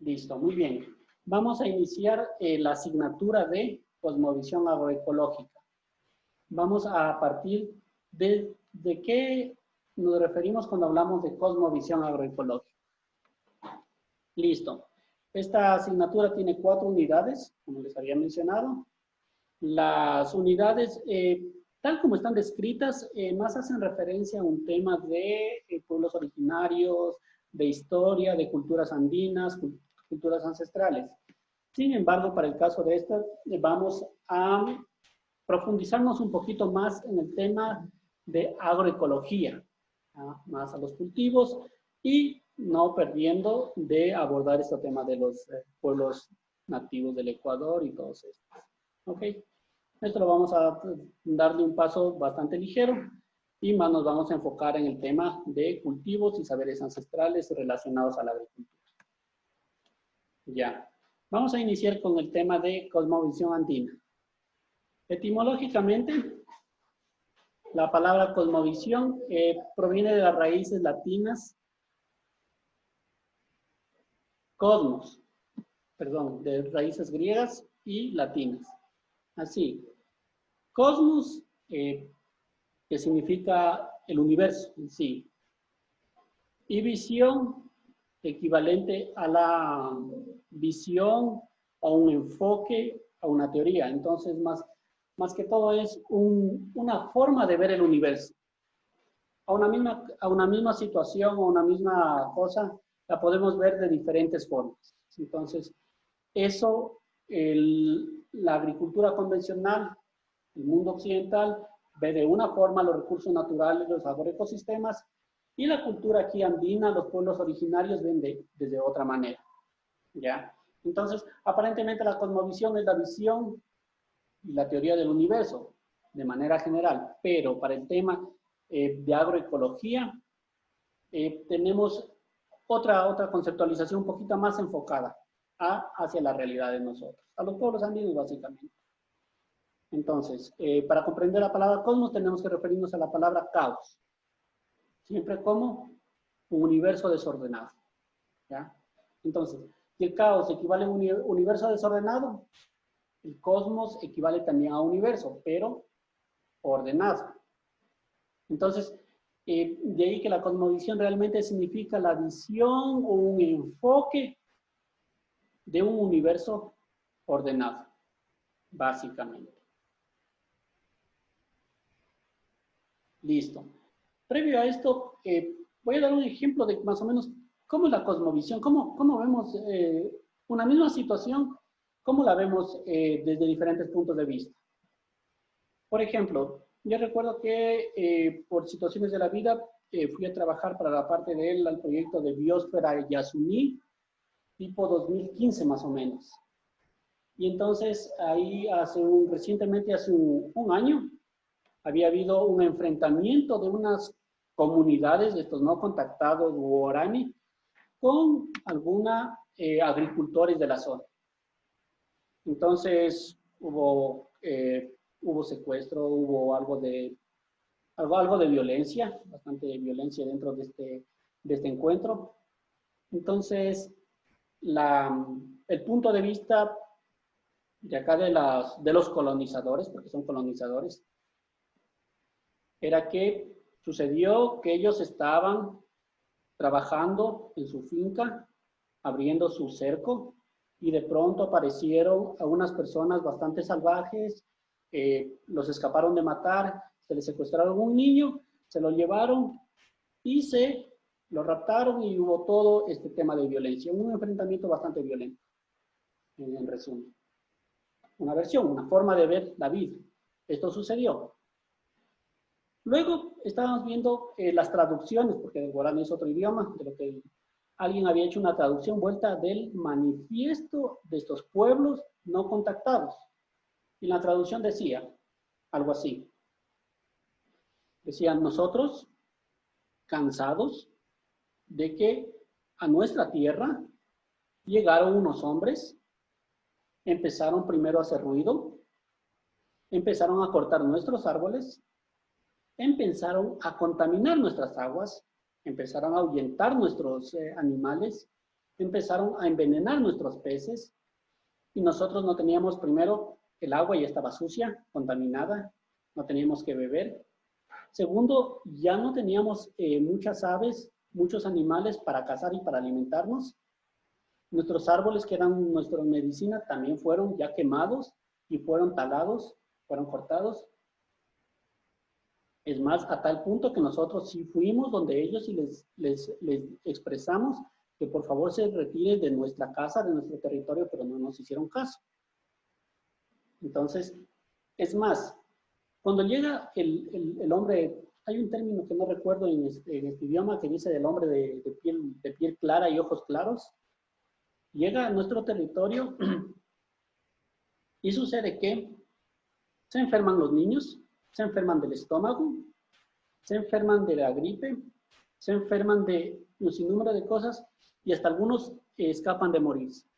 Listo, muy bien. Vamos a iniciar la asignatura de cosmovisión agroecológica. Vamos a partir de qué nos referimos cuando hablamos de cosmovisión agroecológica. Listo. Esta asignatura tiene 4 unidades, como les había mencionado. Las unidades, tal como están descritas, más hacen referencia a un tema de pueblos originarios, de historia, de culturas andinas, culturas ancestrales. Sin embargo, para el caso de esta, vamos a profundizarnos un poquito más en el tema de agroecología, más a los cultivos y no perdiendo de abordar este tema de los pueblos nativos del Ecuador y todos estos. ¿Ok? Esto lo vamos a darle un paso bastante ligero y más nos vamos a enfocar en el tema de cultivos y saberes ancestrales relacionados a la agricultura. Ya. Vamos a iniciar con el tema de cosmovisión andina. Etimológicamente, la palabra cosmovisión proviene de las raíces latinas cosmos, perdón, de raíces griegas y latinas. Así, cosmos, que significa el universo en sí, y visión, equivalente a la visión, a un enfoque, a una teoría. Entonces, más que todo es una forma de ver el universo. A una misma situación o una misma cosa la podemos ver de diferentes formas. Entonces, eso, la agricultura convencional, el mundo occidental, ve de una forma los recursos naturales, los agroecosistemas, y la cultura aquí andina, los pueblos originarios, ven desde otra manera. ¿Ya? Entonces, aparentemente la cosmovisión es la visión y la teoría del universo, de manera general, pero para el tema de agroecología, tenemos otra conceptualización un poquito más enfocada hacia la realidad de nosotros, a los pueblos andinos básicamente. Entonces, para comprender la palabra cosmos tenemos que referirnos a la palabra caos, siempre como un universo desordenado. ¿Ya? Entonces, si el caos equivale a un universo desordenado, el cosmos equivale también a un universo, pero ordenado. Entonces, de ahí que la cosmovisión realmente significa la visión o un enfoque de un universo ordenado, básicamente. Listo. Previo a esto, voy a dar un ejemplo de más o menos cómo es la cosmovisión, cómo vemos una misma situación, cómo la vemos desde diferentes puntos de vista. Por ejemplo, yo recuerdo que por situaciones de la vida fui a trabajar para la parte de él al proyecto de Biosfera Yasuní, tipo 2015 más o menos. Y entonces ahí recientemente hace un año, había habido un enfrentamiento de unas comunidades de estos no contactados guaraní con algunos agricultores de la zona. Entonces hubo secuestro, hubo algo de violencia, bastante violencia dentro de este encuentro. Entonces, el punto de vista de acá de los colonizadores, porque son colonizadores, era que sucedió que ellos estaban trabajando en su finca, abriendo su cerco, y de pronto aparecieron a unas personas bastante salvajes, los escaparon de matar, se les secuestraron un niño, se lo llevaron y lo raptaron y hubo todo este tema de violencia, un enfrentamiento bastante violento, en resumen. Una forma de ver la vida. Esto sucedió. Luego estábamos viendo las traducciones, porque el guaraní es otro idioma, de lo que alguien había hecho una traducción vuelta del manifiesto de estos pueblos no contactados. Y la traducción decía algo así. Decían, nosotros, cansados de que a nuestra tierra llegaron unos hombres, empezaron primero a hacer ruido, empezaron a cortar nuestros árboles, empezaron a contaminar nuestras aguas, empezaron a ahuyentar nuestros animales, empezaron a envenenar nuestros peces y nosotros no teníamos, primero, el agua ya estaba sucia, contaminada, no teníamos que beber. Segundo, ya no teníamos muchas aves, muchos animales para cazar y para alimentarnos. Nuestros árboles, que eran nuestra medicina, también fueron ya quemados y fueron talados, fueron cortados. Es más, a tal punto que nosotros sí fuimos donde ellos y les expresamos que por favor se retiren de nuestra casa, de nuestro territorio, pero no nos hicieron caso. Entonces, es más, cuando llega el hombre, hay un término que no recuerdo en este idioma que dice del hombre de piel clara y ojos claros, llega a nuestro territorio y sucede que se enferman los niños, se enferman del estómago, se enferman de la gripe, se enferman de un sinnúmero de cosas y hasta algunos escapan de morirse.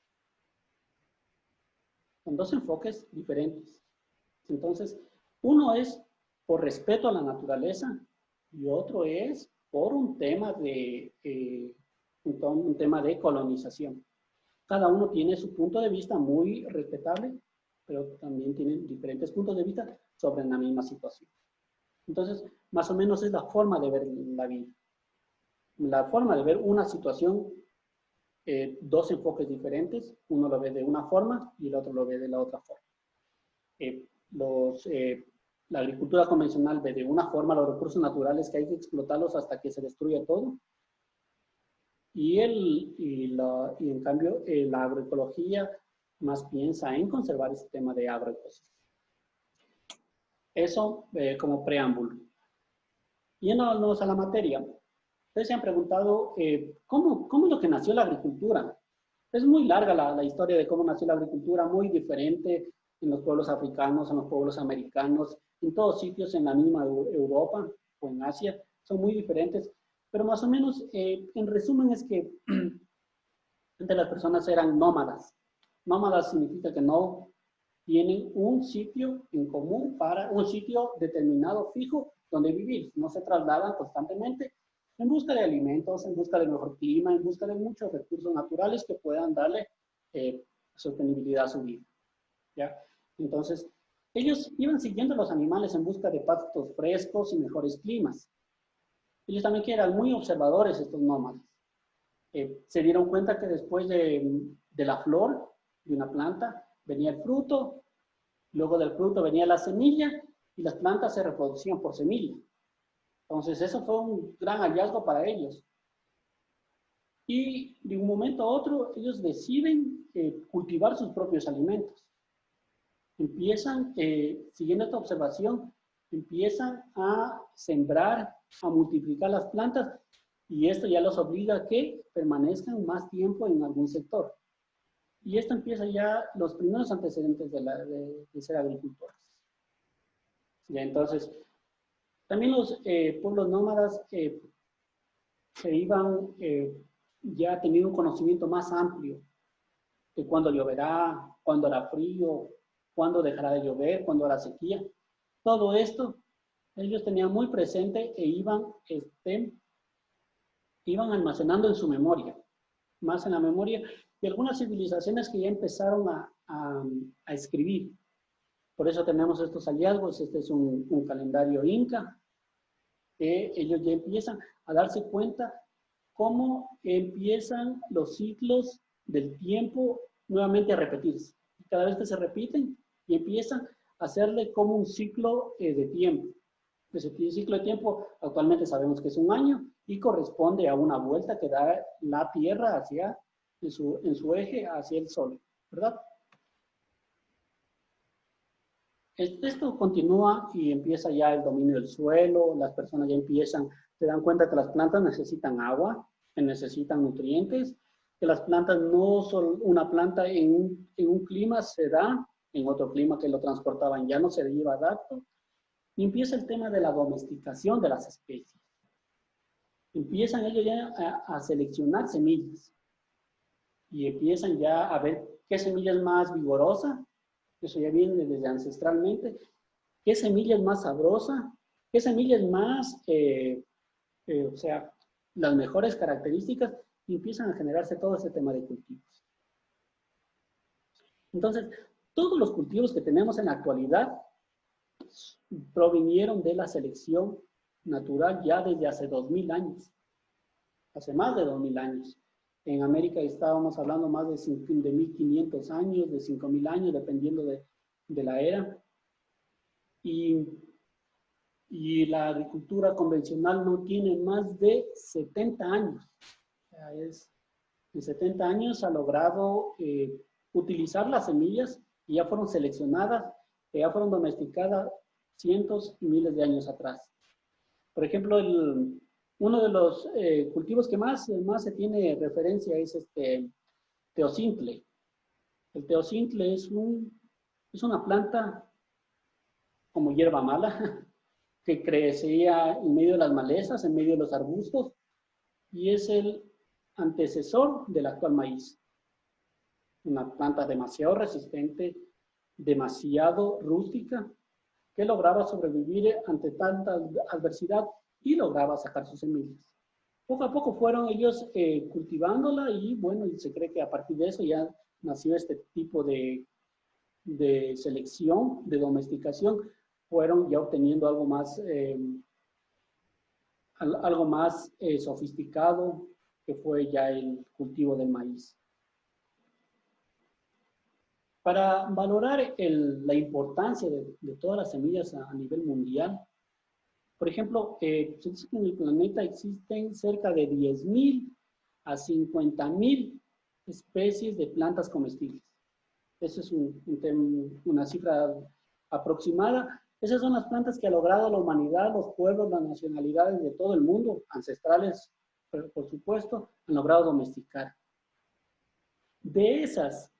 Son dos enfoques diferentes. Entonces, uno es por respeto a la naturaleza y otro es por un tema de colonización. Cada uno tiene su punto de vista muy respetable, pero también tienen diferentes puntos de vista sobre la misma situación. Entonces, más o menos es la forma de ver la vida. La forma de ver una situación, dos enfoques diferentes, uno lo ve de una forma y el otro lo ve de la otra forma. La agricultura convencional ve de una forma los recursos naturales que hay que explotarlos hasta que se destruya todo. Y en cambio, la agroecología más piensa en conservar este tema de agroecosistemas. Eso como preámbulo. Yéndonos a la materia, ustedes se han preguntado ¿cómo es lo que nació la agricultura? Es muy larga la historia de cómo nació la agricultura, muy diferente en los pueblos africanos, en los pueblos americanos, en todos sitios en la misma Europa o en Asia, son muy diferentes, pero más o menos, en resumen, es que antes las personas eran nómadas. Nómadas significa que no tienen un sitio en común un sitio determinado, fijo, donde vivir. No se trasladan constantemente en busca de alimentos, en busca de mejor clima, en busca de muchos recursos naturales que puedan darle sostenibilidad a su vida. ¿Ya? Entonces, ellos iban siguiendo a los animales en busca de pastos frescos y mejores climas. Ellos también que eran muy observadores, estos nómadas. Se dieron cuenta que después de la flor de una planta venía el fruto, luego del fruto venía la semilla y las plantas se reproducían por semilla. Entonces eso fue un gran hallazgo para ellos. Y de un momento a otro ellos deciden cultivar sus propios alimentos. Empiezan, siguiendo esta observación, empiezan a sembrar, a multiplicar las plantas y esto ya los obliga a que permanezcan más tiempo en algún sector. Y esto empieza ya los primeros antecedentes de ser agricultores. Ya, entonces, también los pueblos nómadas se iban ya teniendo un conocimiento más amplio de cuándo lloverá, cuándo hará frío, cuándo dejará de llover, cuándo hará sequía. Todo esto ellos tenían muy presente e iban almacenando en su memoria, más en la memoria de algunas civilizaciones que ya empezaron a escribir. Por eso tenemos estos hallazgos. Este es un calendario inca, que ellos ya empiezan a darse cuenta cómo empiezan los ciclos del tiempo nuevamente a repetirse. Cada vez que se repiten y empiezan a hacerle como un ciclo de tiempo. Ese ciclo de tiempo actualmente sabemos que es un año y corresponde a una vuelta que da la Tierra en su eje hacia el Sol, ¿verdad? Esto continúa y empieza ya el dominio del suelo, las personas ya se dan cuenta que las plantas necesitan agua, que necesitan nutrientes, que las plantas no son una planta en un clima se da, en otro clima que lo transportaban ya no se lleva adapto, y empieza el tema de la domesticación de las especies. Empiezan ellos ya a seleccionar semillas y empiezan ya a ver qué semilla es más vigorosa, eso ya viene desde ancestralmente, qué semilla es más sabrosa, qué semilla es más, o sea, las mejores características, y empiezan a generarse todo ese tema de cultivos. Entonces, todos los cultivos que tenemos en la actualidad provinieron de la selección natural ya desde hace 2000 años, hace más de 2000 años. En América estábamos hablando más de 1500 años, de 5000 años, dependiendo de la era. Y la agricultura convencional no tiene más de 70 años. O sea, en 70 años ha logrado utilizar las semillas que ya fueron seleccionadas, que ya fueron domesticadas cientos y miles de años atrás. Por ejemplo, uno de los cultivos que más se tiene referencia es teocintle. El teocintle es una planta como hierba mala que crecía en medio de las malezas, en medio de los arbustos, y es el antecesor del actual maíz. Una planta demasiado resistente, demasiado rústica, que lograba sobrevivir ante tanta adversidad y lograba sacar sus semillas. Poco a poco fueron ellos cultivándola y bueno, y se cree que a partir de eso ya nació este tipo de selección, de domesticación, fueron ya obteniendo algo más sofisticado, que fue ya el cultivo del maíz. Para valorar la importancia de todas las semillas a nivel mundial, por ejemplo, se dice que en el planeta existen cerca de 10.000 a 50.000 especies de plantas comestibles. Esa es una cifra aproximada. Esas son las plantas que ha logrado la humanidad, los pueblos, las nacionalidades de todo el mundo, ancestrales, por supuesto, han logrado domesticar. De esas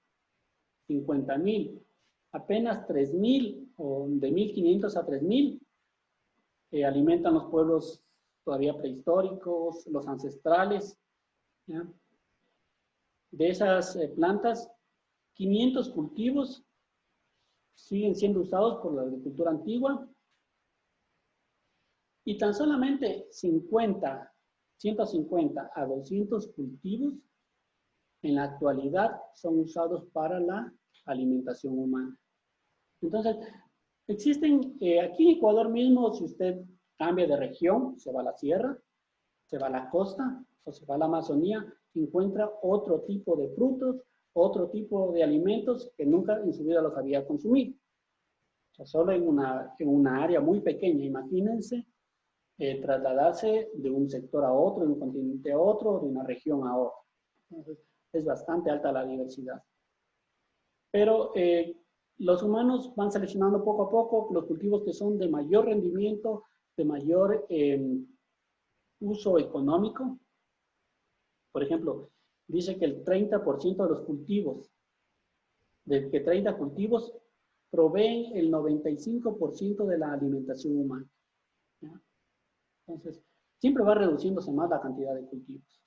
50.000, apenas 3.000 o de 1.500 a 3.000 alimentan los pueblos todavía prehistóricos, los ancestrales. ¿Ya? De esas plantas, 500 cultivos siguen siendo usados por la agricultura antigua y tan solamente 150 a 200 cultivos en la actualidad son usados para la alimentación humana. Entonces, existen, aquí en Ecuador mismo, si usted cambia de región, se va a la sierra, se va a la costa o se va a la Amazonía, encuentra otro tipo de frutos, otro tipo de alimentos que nunca en su vida los había consumido. O sea, solo en una área muy pequeña. Imagínense trasladarse de un sector a otro, de un continente a otro, de una región a otra. Entonces, es bastante alta la diversidad. Pero los humanos van seleccionando poco a poco los cultivos que son de mayor rendimiento, de mayor uso económico. Por ejemplo, dice que el 30% de los cultivos, de que 30 cultivos proveen el 95% de la alimentación humana. ¿Ya? Entonces, siempre va reduciéndose más la cantidad de cultivos.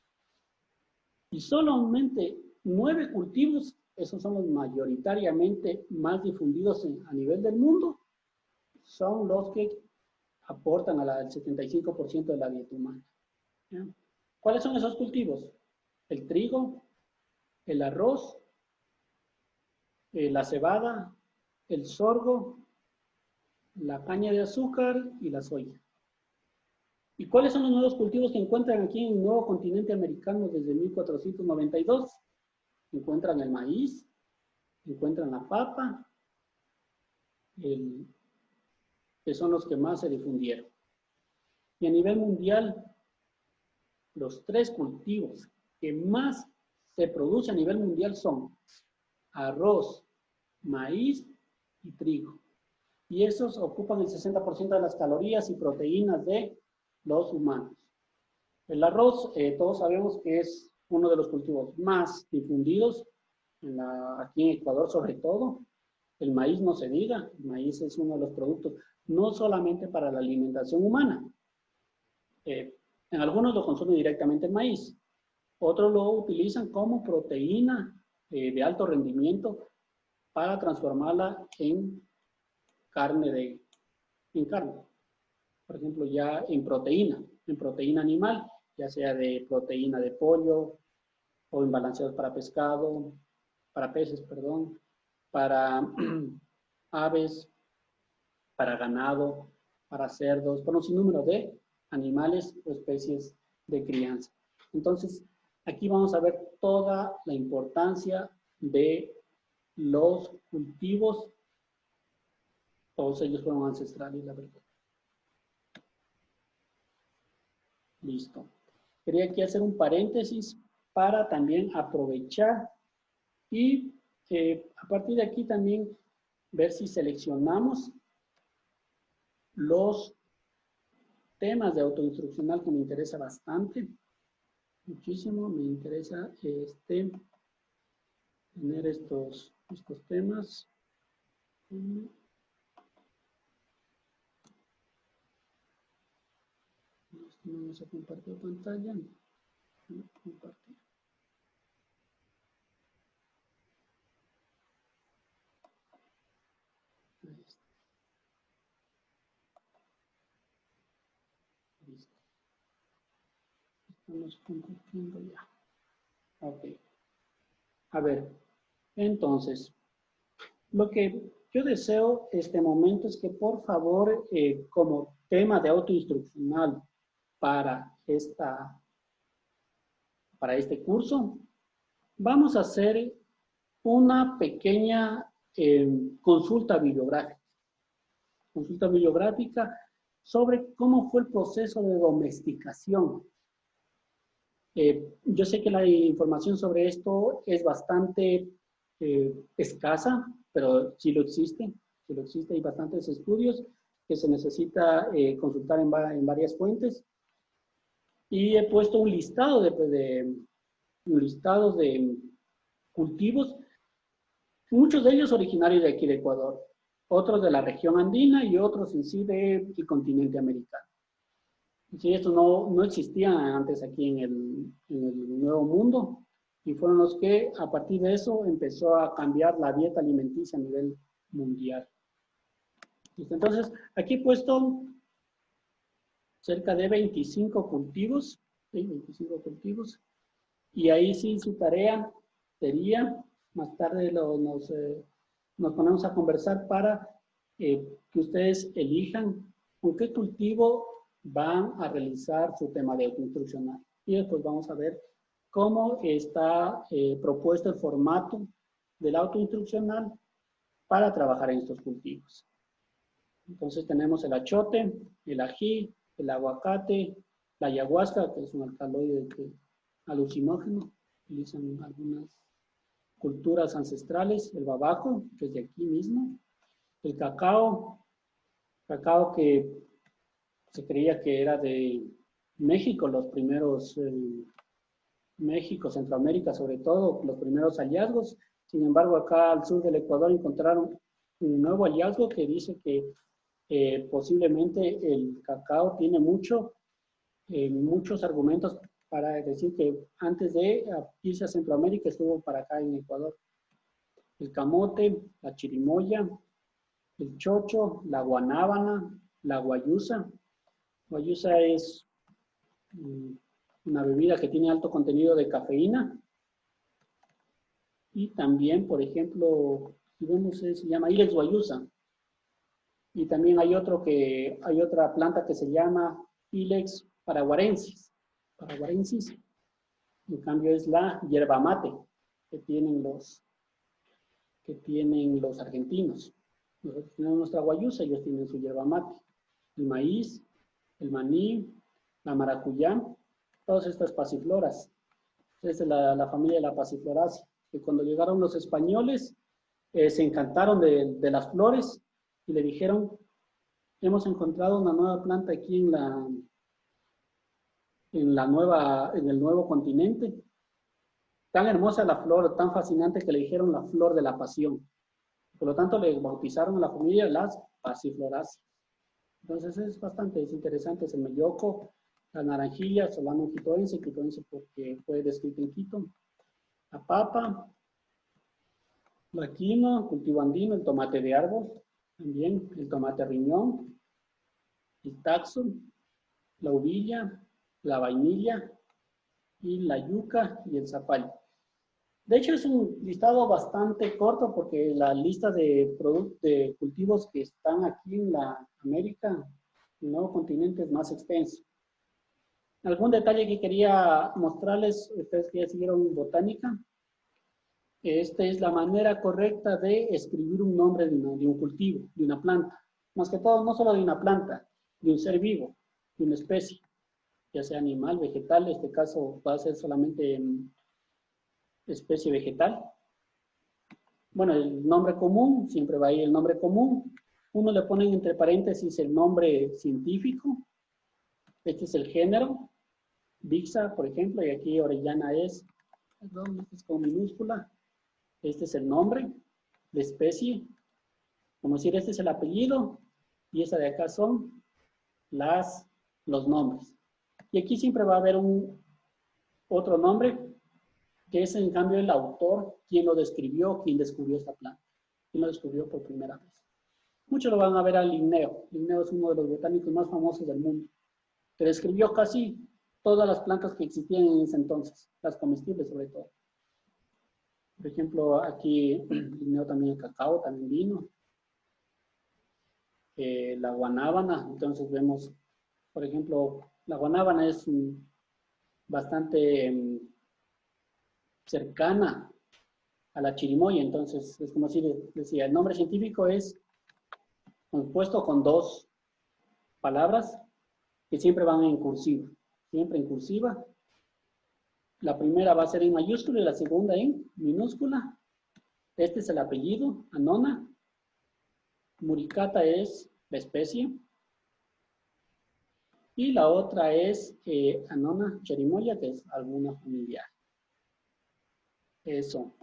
Y solamente 9 cultivos, esos son los mayoritariamente más difundidos a nivel del mundo, son los que aportan al 75% de la dieta humana. ¿Ya? ¿Cuáles son esos cultivos? El trigo, el arroz, la cebada, el sorgo, la caña de azúcar y la soya. ¿Y cuáles son los nuevos cultivos que encuentran aquí en el nuevo continente americano desde 1492? Encuentran el maíz, encuentran la papa, que son los que más se difundieron. Y a nivel mundial, los 3 cultivos que más se producen a nivel mundial son arroz, maíz y trigo. Y esos ocupan el 60% de las calorías y proteínas de los humanos. El arroz, todos sabemos que es uno de los cultivos más difundidos, aquí en Ecuador sobre todo. El maíz no se diga, el maíz es uno de los productos no solamente para la alimentación humana. En algunos lo consumen directamente el maíz, otros lo utilizan como proteína de alto rendimiento para transformarla en carne. Por ejemplo, ya en proteína animal, ya sea de proteína de pollo, o en balanceados para pescado, para peces, perdón, para aves, para ganado, para cerdos, por un sinnúmero de animales o especies de crianza. Entonces, aquí vamos a ver toda la importancia de los cultivos. Todos ellos fueron ancestrales, la verdad. Listo. Quería aquí hacer un paréntesis para también aprovechar y a partir de aquí también ver si seleccionamos los temas de autoinstruccional que me interesa bastante, muchísimo, me interesa tener estos temas. Vamos a compartir pantalla. Compartir. Ahí está. Listo. Estamos compartiendo ya. Ok. A ver, entonces, lo que yo deseo este momento es que por favor, como tema de autoinstruccional para este curso, vamos a hacer una pequeña consulta bibliográfica sobre cómo fue el proceso de domesticación. Yo sé que la información sobre esto es bastante escasa, pero sí lo existe, hay bastantes estudios que se necesita consultar en varias fuentes. Y he puesto un listado de cultivos, muchos de ellos originarios de aquí de Ecuador, otros de la región andina y otros en sí del continente americano. Sí, esto no existía antes aquí en el Nuevo Mundo y fueron los que a partir de eso empezó a cambiar la dieta alimenticia a nivel mundial. Entonces, aquí he puesto cerca de 25 cultivos, ¿sí? 25 cultivos, y ahí sí su tarea sería, más tarde nos ponemos a conversar para que ustedes elijan con qué cultivo van a realizar su tema de autoinstruccional. Y después vamos a ver cómo está propuesto el formato del autoinstruccional para trabajar en estos cultivos. Entonces tenemos el achote, el ají, el aguacate, la ayahuasca, que es un alcaloide alucinógeno, utilizan algunas culturas ancestrales, el babaco, que es de aquí mismo, el cacao que se creía que era de México, los primeros, México, Centroamérica sobre todo, los primeros hallazgos. Sin embargo, acá al sur del Ecuador encontraron un nuevo hallazgo que dice que posiblemente el cacao tiene muchos argumentos para decir que antes de irse a Centroamérica estuvo para acá en Ecuador. El camote, la chirimoya, el chocho, la guanábana, la guayusa. Guayusa es una bebida que tiene alto contenido de cafeína. Y también, por ejemplo, si vemos, se llama Ilex guayusa. Y también hay otra planta que se llama Ilex paraguarensis. En cambio es la yerba mate que tienen los argentinos. Nosotros tenemos nuestra guayusa, ellos tienen su yerba mate. El maíz, el maní, la maracuyá, todas estas pasifloras. Es de la familia de la pasifloraceae, que cuando llegaron los españoles se encantaron de las flores y le dijeron, hemos encontrado una nueva planta aquí en el nuevo continente. Tan hermosa la flor, tan fascinante que le dijeron la flor de la pasión. Por lo tanto, le bautizaron a la familia las pasifloraceae. Entonces es interesante, es el melloco, la naranjilla, Solanum quitoense porque fue descrito en Quito, la papa, la quinoa, cultivo andino, el tomate de árbol, también el tomate riñón, el taxo, la uvilla, la vainilla y la yuca y el zapallo. De hecho, es un listado bastante corto porque la lista de cultivos que están aquí en la América, el nuevo continente, es más extenso. Algún detalle que quería mostrarles, ustedes que ya siguieron botánica, esta es la manera correcta de escribir un nombre de un cultivo, de una planta. Más que todo, no solo de una planta, de un ser vivo, de una especie, ya sea animal, vegetal, en este caso va a ser solamente especie vegetal. Bueno, el nombre común, siempre va a ir el nombre común. Uno le ponen entre paréntesis el nombre científico. Este es el género. Bixa, por ejemplo, y aquí Orellana es, perdón, es con minúscula. Este es el nombre de especie. Como decir, este es el apellido y esta de acá son los nombres. Y aquí siempre va a haber otro nombre que es en cambio el autor, quien lo describió, quien descubrió esta planta, quien lo descubrió por primera vez. Muchos lo van a ver a Linneo. Linneo es uno de los botánicos más famosos del mundo, que describió casi todas las plantas que existían en ese entonces, las comestibles sobre todo. Por ejemplo, aquí Linneo también el cacao, también vino. La guanábana, entonces vemos, por ejemplo, la guanábana es bastante cercana a la chirimoya, entonces es como si decía, el nombre científico es compuesto con dos palabras que siempre van en cursiva, siempre en cursiva. La primera va a ser en mayúscula y la segunda en minúscula. Este es el apellido, Anona. Muricata es la especie. Y la otra es Anona cherimoya, que es alguna familiar. Eso.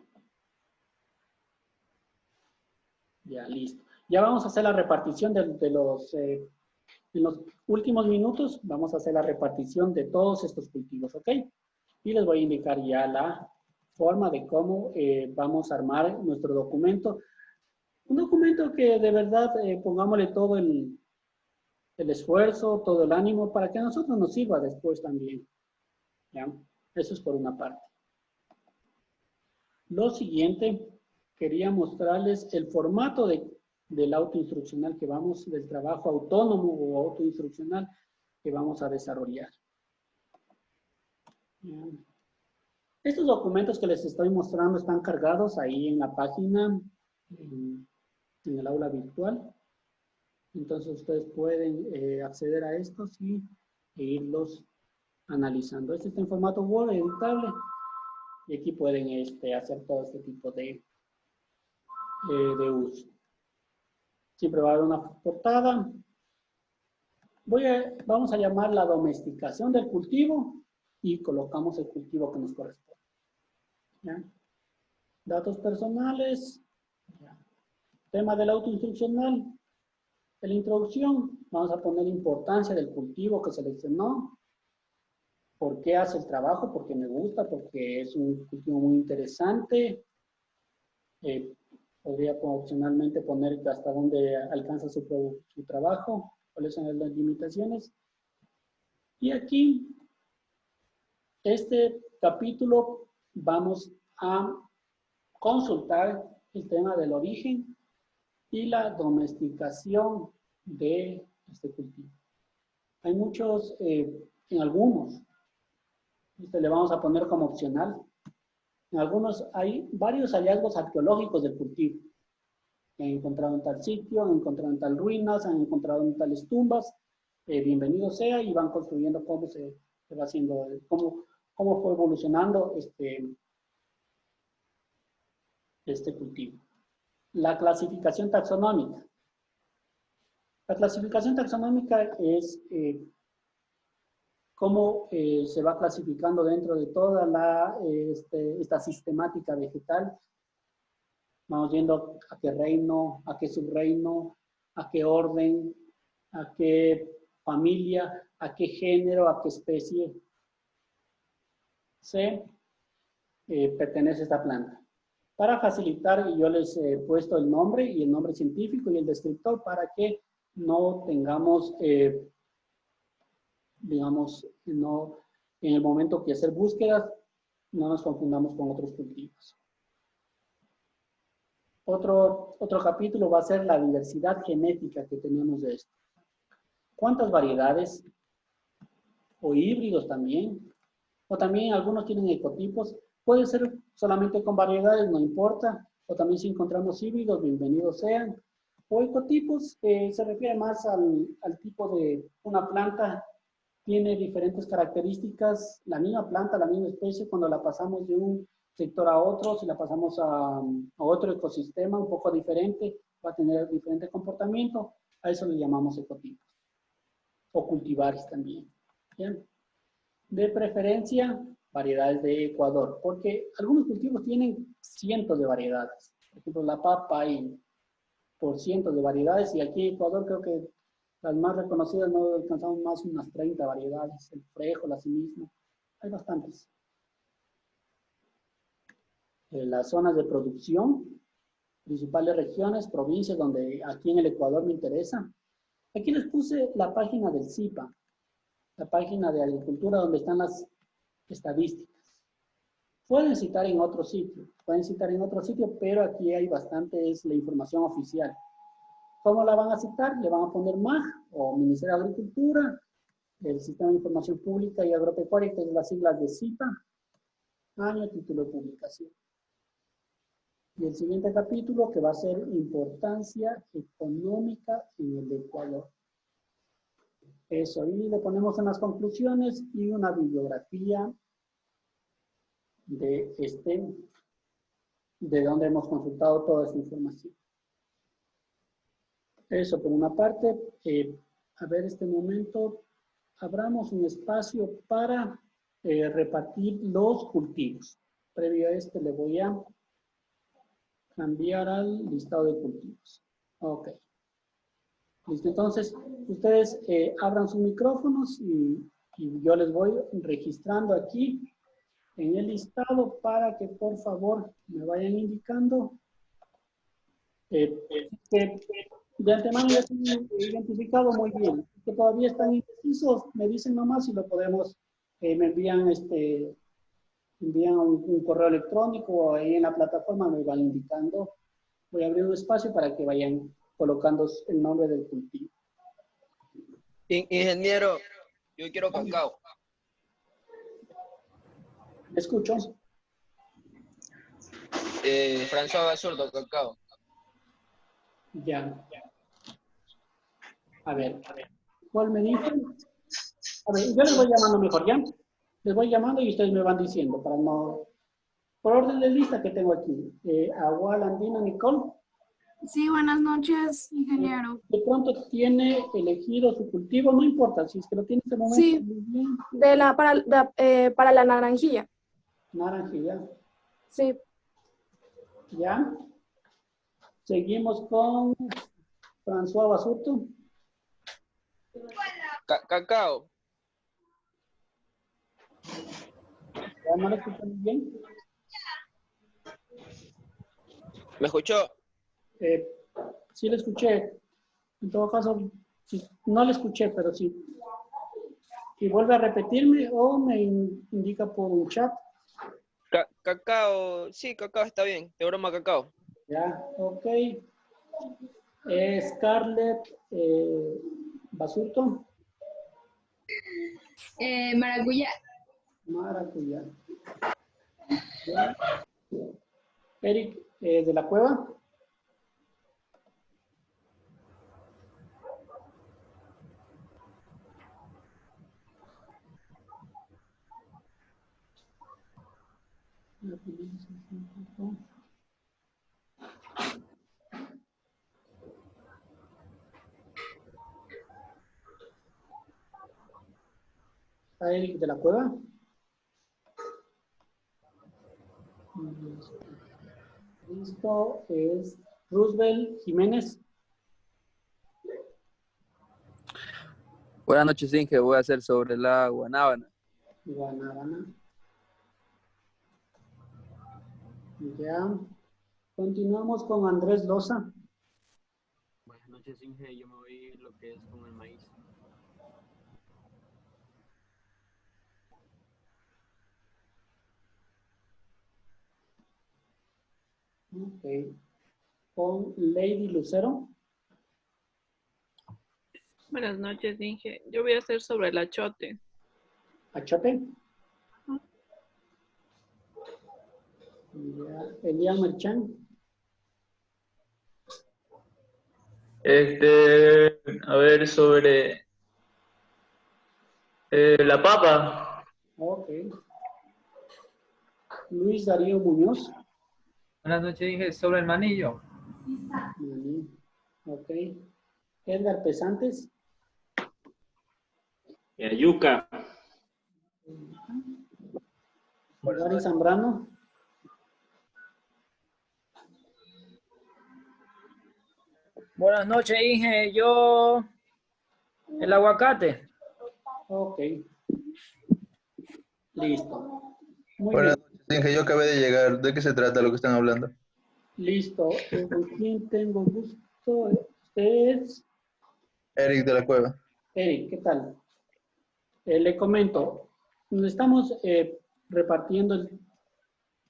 Ya, listo. Ya vamos a hacer la repartición en los últimos minutos, vamos a hacer la repartición de todos estos cultivos, ¿ok? Y les voy a indicar ya la forma de cómo vamos a armar nuestro documento. Un documento que de verdad pongámosle todo el esfuerzo, todo el ánimo para que a nosotros nos sirva después también. ¿Ya? Eso es por una parte. Lo siguiente, quería mostrarles el formato del autoinstruccional que vamos, del trabajo autónomo o autoinstruccional que vamos a desarrollar. Bien. Estos documentos que les estoy mostrando están cargados ahí en la página, en el aula virtual. Entonces ustedes pueden acceder a estos y irlos analizando. Este está en formato Word editable y aquí pueden hacer todo este tipo de uso. Siempre va a haber una portada. Vamos a llamar la domesticación del cultivo y colocamos el cultivo que nos corresponde. ¿Ya? Datos personales. ¿Ya? Tema del autoinstruccional. En la introducción vamos a poner importancia del cultivo que seleccionó. ¿Por qué hace el trabajo? Porque me gusta, porque es un cultivo muy interesante. Podría opcionalmente poner hasta dónde alcanza su trabajo, cuáles son las limitaciones. Y aquí, este capítulo, vamos a consultar el tema del origen y la domesticación de este cultivo. Hay muchos, en algunos, le vamos a poner como opcional. En algunos hay varios hallazgos arqueológicos del cultivo. Han encontrado en tal sitio, han encontrado en tal ruinas, han encontrado en tales tumbas. Bienvenido sea y van construyendo cómo se va haciendo, cómo fue evolucionando este cultivo. La clasificación taxonómica. La clasificación taxonómica es cómo se va clasificando dentro de toda esta sistemática vegetal. Vamos viendo a qué reino, a qué subreino, a qué orden, a qué familia, a qué género, a qué especie se pertenece esta planta. Para facilitar, yo les he puesto el nombre y el nombre científico y el descriptor para que no tengamos, digamos, no en el momento que hacer búsquedas, no nos confundamos con otros cultivos. Otro capítulo va a ser la diversidad genética que tenemos de esto. ¿Cuántas variedades? O híbridos también. O también algunos tienen ecotipos. Puede ser solamente con variedades, no importa. O también si encontramos híbridos, bienvenidos sean. O ecotipos, se refiere más al tipo de una planta. Tiene diferentes características. La misma planta, la misma especie, cuando la pasamos de un sector a otro, si la pasamos a otro ecosistema un poco diferente, va a tener diferente comportamiento. A eso le llamamos ecotipos. O cultivares también. Bien. De preferencia, variedades de Ecuador, porque algunos cultivos tienen cientos de variedades. Por ejemplo, la papa hay por cientos de variedades, y aquí en Ecuador creo que las más reconocidas no alcanzamos más unas 30 variedades. El frijol, así mismo. Hay bastantes. Las zonas de producción, principales regiones, provincias, donde aquí en el Ecuador me interesa. Aquí les puse la página del CIPA, la página de agricultura donde están las estadísticas. Pueden citar en otro sitio, pero aquí hay bastante, es la información oficial. ¿Cómo la van a citar? Le van a poner MAG o Ministerio de Agricultura, el Sistema de Información Pública y Agropecuaria, que es las siglas de CIPA, año, título de publicación. Y el siguiente capítulo, que va a ser importancia económica en el Ecuador. Eso, y le ponemos en las conclusiones y una bibliografía de donde hemos consultado toda esta información. Eso por una parte. A ver, este momento, abramos un espacio para repartir los cultivos. Previo a este le voy a cambiar al listado de cultivos. Ok. Listo, entonces ustedes abran sus micrófonos y yo les voy registrando aquí en el listado para que por favor me vayan indicando que de antemano ya tienen identificado muy bien. Que todavía están indecisos, me dicen nomás si lo podemos, me envían un correo electrónico o ahí en la plataforma me van indicando. Voy a abrir un espacio para que vayan colocando el nombre del cultivo. Ingeniero, yo quiero cacao. ¿Me escucho? François Basurdo, cacao. Ya. A ver. ¿Cuál me dijo? A ver, yo les voy llamando mejor, ¿ya? Les voy llamando y ustedes me van diciendo para no... Por orden de lista que tengo aquí. Agual Andina Nicole. Sí, buenas noches, ingeniero. De pronto tiene elegido su cultivo, no importa, si es que lo tiene en este momento. Sí, muy bien. para la naranjilla. Naranjilla. Sí. ¿Ya? Seguimos con François Basurto. Cacao. ¿Ya no lo escuchan muy bien? ¿Me escuchó? Sí le escuché. En todo caso, sí, no le escuché, pero sí. Si vuelve a repetirme o me indica por un chat. Cacao, sí, cacao está bien. De broma, cacao. Ya, ok. Scarlett Basurto. Maracuyá. Maracuyá. Ya. Eric de la Cueva. ¿Está Eric de la Cueva? Listo, es Roosevelt Jiménez. Buenas noches, Inge. Voy a hacer sobre la guanábana. Guanábana. Ya. Continuamos con Andrés Loza. Buenas noches, Inge. Yo me voy lo que es con el maíz. Ok. Con Lady Lucero. Buenas noches, Inge. Yo voy a hacer sobre el achote. Achote. Ya. Elian Merchan. A ver, sobre la papa. Ok. Luis Darío Muñoz. Buenas noches, dije sobre el manillo. Maní. Ok. Edgar Pesantes. Yuca. Gary Zambrano. Buenas noches, Inge. Yo, el aguacate. Ok. Listo. Muy Buenas bien. noches, Inge. Yo acabé de llegar. ¿De qué se trata lo que están hablando? Listo. ¿Con quién tengo gusto? Ustedes. Eric de la Cueva. Eric, ¿qué tal? Le comento. Estamos repartiendo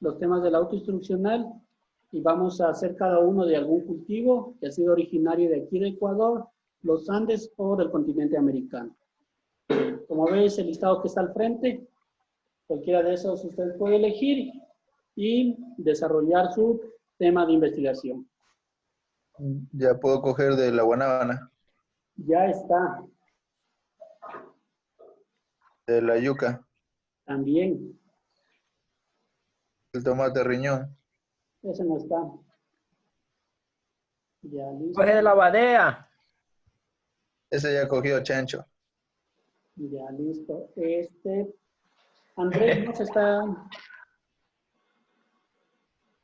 los temas del autoinstruccional y vamos a hacer cada uno de algún cultivo que ha sido originario de aquí de Ecuador, los Andes o del continente americano. Como veis, el listado que está al frente, cualquiera de esos usted puede elegir y desarrollar su tema de investigación. Ya puedo coger de la guanábana, Ya está, de la yuca, también, el tomate riñón. ese no está. Ya listo, Coge de la badea. Ese ya cogió chancho. ya listo. Andrés no se está,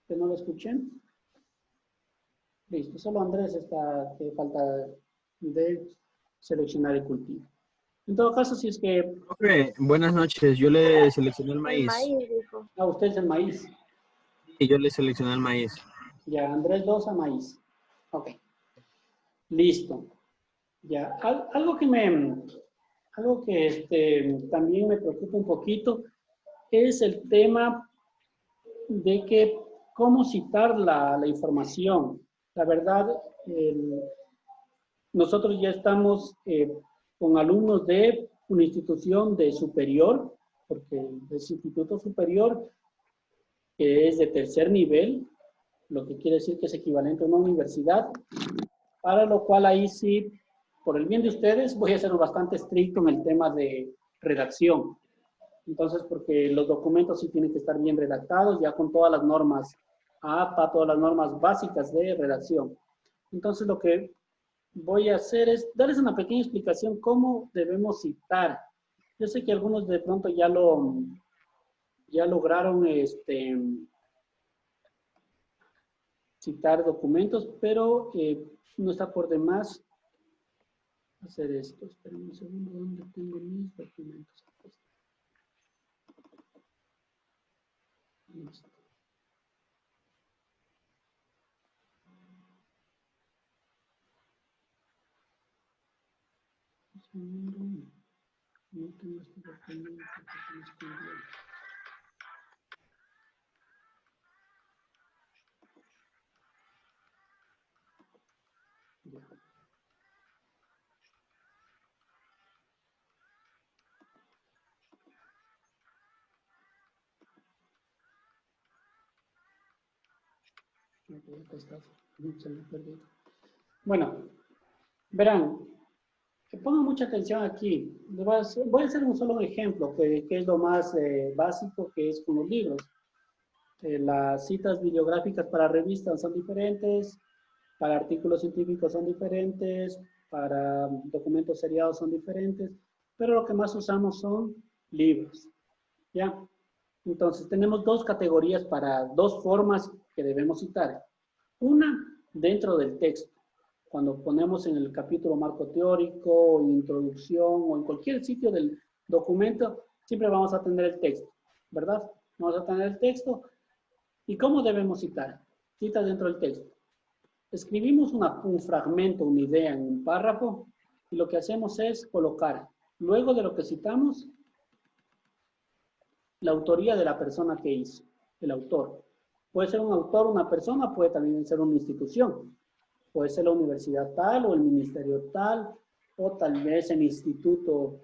que no lo escuché. Listo, solo Andrés está, que falta de seleccionar el cultivo. En todo caso, si es que Profe, buenas noches. Yo le seleccioné el El maíz. maíz, dijo. a usted es el maíz, Y yo le seleccioné el maíz. ya Andrés Loza, maíz. Ok, listo. Ya, algo que también me preocupa un poquito es el tema de que cómo citar la información. La verdad, nosotros ya estamos con alumnos de una institución de superior, porque es instituto superior, que es de tercer nivel, lo que quiere decir que es equivalente a una universidad, para lo cual ahí sí, por el bien de ustedes, voy a ser bastante estricto en el tema de redacción. Entonces, porque los documentos sí tienen que estar bien redactados, ya con todas las normas APA, todas las normas básicas de redacción. Entonces, lo que voy a hacer es darles una pequeña explicación cómo debemos citar. Yo sé que algunos de pronto ya lograron citar documentos, pero no está por demás hacer esto. Esperen un segundo, ¿dónde tengo mis documentos? Listo. Un segundo. No tengo este documento que se me escondió. Ya. Ok, acá está. Se me perdió. Bueno, verán, que pongan mucha atención aquí. Voy a hacer un solo ejemplo, que es lo más básico, que es con los libros. Las citas bibliográficas para revistas son diferentes, para artículos científicos son diferentes, para documentos seriados son diferentes, pero lo que más usamos son libros. ¿Ya? Entonces, tenemos dos categorías para dos formas que debemos citar. Una, dentro del texto. Cuando ponemos en el capítulo marco teórico, o en introducción, o en cualquier sitio del documento, siempre vamos a tener el texto, ¿verdad? Vamos a tener el texto. ¿Y cómo debemos citar? Cita dentro del texto. Escribimos un fragmento, una idea en un párrafo, y lo que hacemos es colocar, luego de lo que citamos, la autoría de la persona que hizo, el autor. Puede ser un autor, una persona, puede también ser una institución. Puede ser la universidad tal o el ministerio tal, o tal vez el Instituto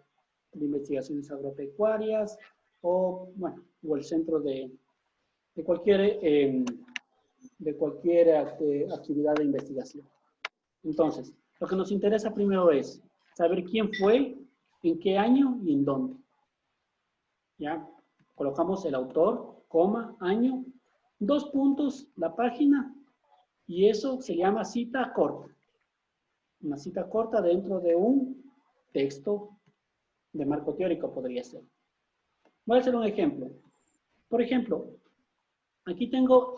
de Investigaciones Agropecuarias, o, bueno, o el centro de cualquier actividad de investigación. Entonces, lo que nos interesa primero es saber quién fue, en qué año y en dónde. ¿Ya? Colocamos el autor, coma, año, 2 puntos, la página, y eso se llama cita corta. Una cita corta dentro de un texto de marco teórico podría ser. Voy a hacer un ejemplo. Por ejemplo, aquí tengo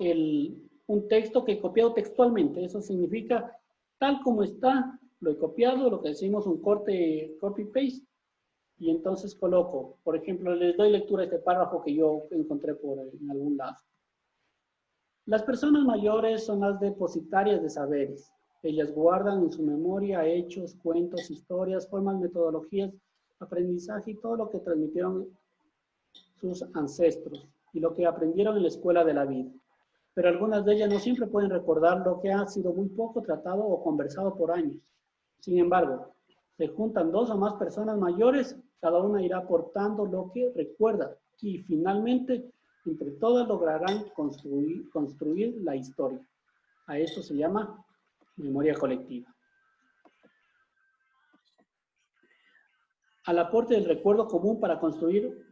un texto que he copiado textualmente. Eso significa, tal como está, lo he copiado, lo que decimos un corte, copy-paste, y entonces coloco, por ejemplo, les doy lectura a este párrafo que yo encontré en algún lado. Las personas mayores son las depositarias de saberes. Ellas guardan en su memoria hechos, cuentos, historias, formas, metodologías, aprendizaje y todo lo que transmitieron sus ancestros y lo que aprendieron en la escuela de la vida. Pero algunas de ellas no siempre pueden recordar lo que ha sido muy poco tratado o conversado por años. Sin embargo, se juntan 2 o más personas mayores, cada una irá aportando lo que recuerda y finalmente entre todas lograrán construir la historia. A esto se llama memoria colectiva. Al aporte del recuerdo común para construir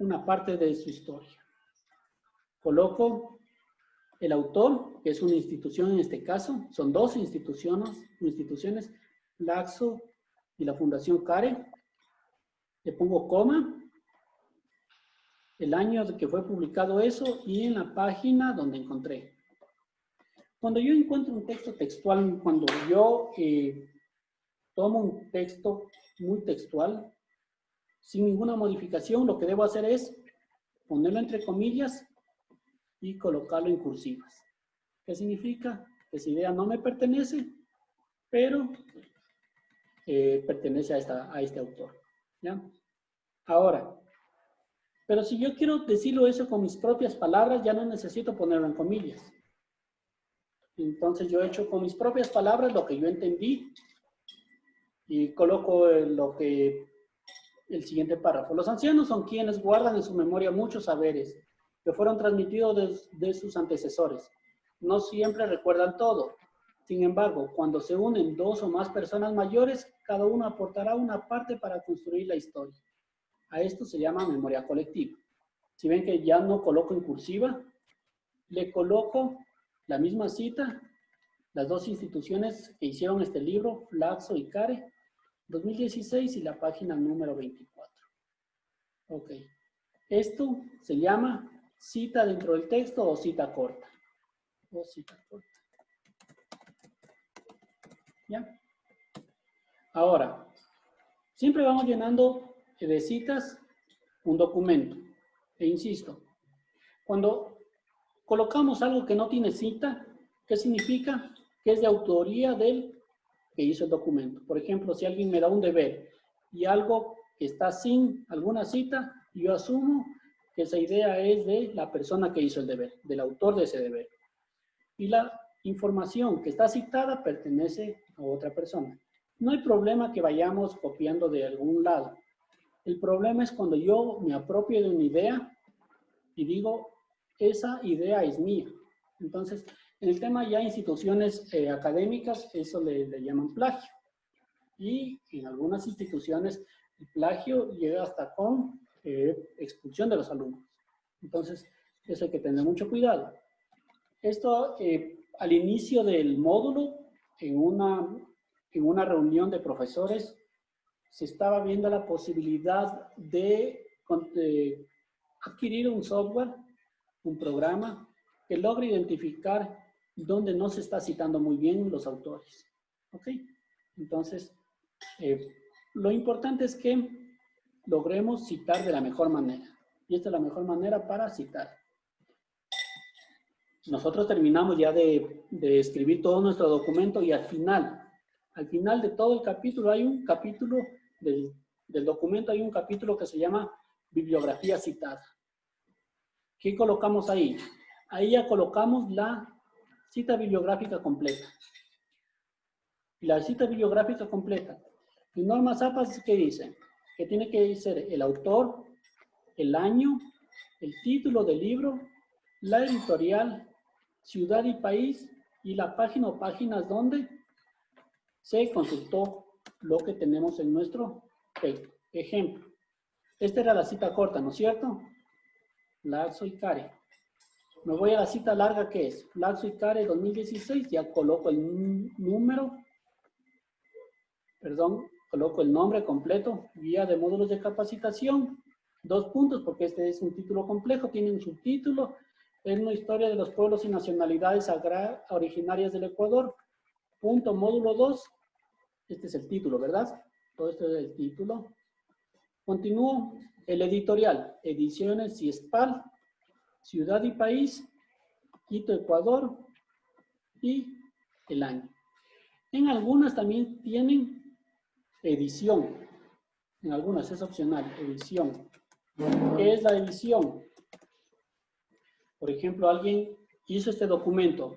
una parte de su historia. Coloco el autor, que es una institución en este caso, son 2 instituciones, Flaxo y la Fundación CARE. Le pongo coma, el año de que fue publicado eso y en la página donde encontré. Cuando yo encuentro un texto textual, cuando yo tomo un texto muy textual, sin ninguna modificación, lo que debo hacer es ponerlo entre comillas y colocarlo en cursivas. ¿Qué significa? Que esa idea no me pertenece, pero pertenece a este autor. ¿Ya? Ahora, pero si yo quiero decirlo eso con mis propias palabras, ya no necesito ponerlo en comillas. Entonces yo he hecho con mis propias palabras lo que yo entendí y coloco el siguiente párrafo. Los ancianos son quienes guardan en su memoria muchos saberes que fueron transmitidos de sus antecesores. No siempre recuerdan todo. Sin embargo, cuando se unen 2 o más personas mayores, cada uno aportará una parte para construir la historia. A esto se llama memoria colectiva. Si ven que ya no coloco en cursiva, le coloco la misma cita, las 2 instituciones que hicieron este libro, Flaxo y CARE, 2016 y la página número 24. Ok. Esto se llama cita dentro del texto o cita corta. O cita corta. ¿Ya? Ahora, siempre vamos llenando de citas un documento. E insisto, cuando colocamos algo que no tiene cita, ¿qué significa? Que es de autoría del que hizo el documento. Por ejemplo, si alguien me da un deber y algo que está sin alguna cita, yo asumo que esa idea es de la persona que hizo el deber, del autor de ese deber. Y la información que está citada pertenece a otra persona. No hay problema que vayamos copiando de algún lado. El problema es cuando yo me apropio de una idea y digo, esa idea es mía. Entonces, en el tema ya instituciones académicas, eso le llaman plagio. Y en algunas instituciones, el plagio llega hasta con expulsión de los alumnos. Entonces, eso hay que tener mucho cuidado. Esto, al inicio del módulo, en una reunión de profesores, se estaba viendo la posibilidad de adquirir un software, un programa, que logre identificar dónde no se está citando muy bien los autores. ¿Ok? Entonces, lo importante es que logremos citar de la mejor manera. Y esta es la mejor manera para citar. Nosotros terminamos ya de escribir todo nuestro documento y al final de todo el capítulo hay un capítulo del documento, hay un capítulo que se llama bibliografía citada. ¿Qué colocamos ahí? Ahí ya colocamos la cita bibliográfica completa. La cita bibliográfica completa. En normas APAS, ¿qué dice? Que tiene que ser el autor, el año, el título del libro, la editorial, ciudad y país, y la página o páginas donde se consultó lo que tenemos en nuestro texto. Ejemplo, esta era la cita corta, ¿no es cierto? Laxo y Care. Me voy a la cita larga, que es Laxo y Care 2016, ya coloco el número, perdón, coloco el nombre completo, guía de módulos de capacitación, 2 puntos, porque este es un título complejo, tiene un subtítulo, es una historia de los pueblos y nacionalidades originarias del Ecuador, punto módulo 2, este es el título, ¿verdad? Todo esto es el título. Continúo, el editorial, Ediciones Ciespal, ciudad y país, Quito, Ecuador, y el año. En algunas también tienen edición, en algunas es opcional, edición. ¿Qué es la edición? Por ejemplo, alguien hizo este documento,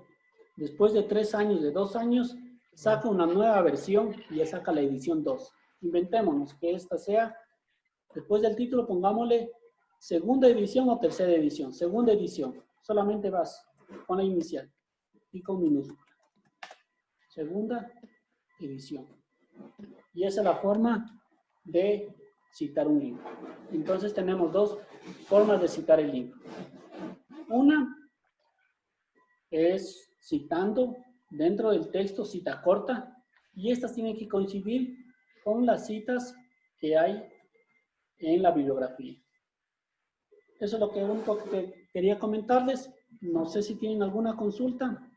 después de 3 años, de 2 años, saca una nueva versión y ya saca la edición 2. Inventémonos que esta sea, después del título pongámosle segunda edición o tercera edición. Segunda edición, solamente vas con la inicial y con minúscula. Segunda edición. Y esa es la forma de citar un libro. Entonces tenemos 2 formas de citar el libro. Una es citando dentro del texto, cita corta, y estas tienen que coincidir con las citas que hay en la bibliografía. Eso es lo único que quería comentarles. No sé si tienen alguna consulta.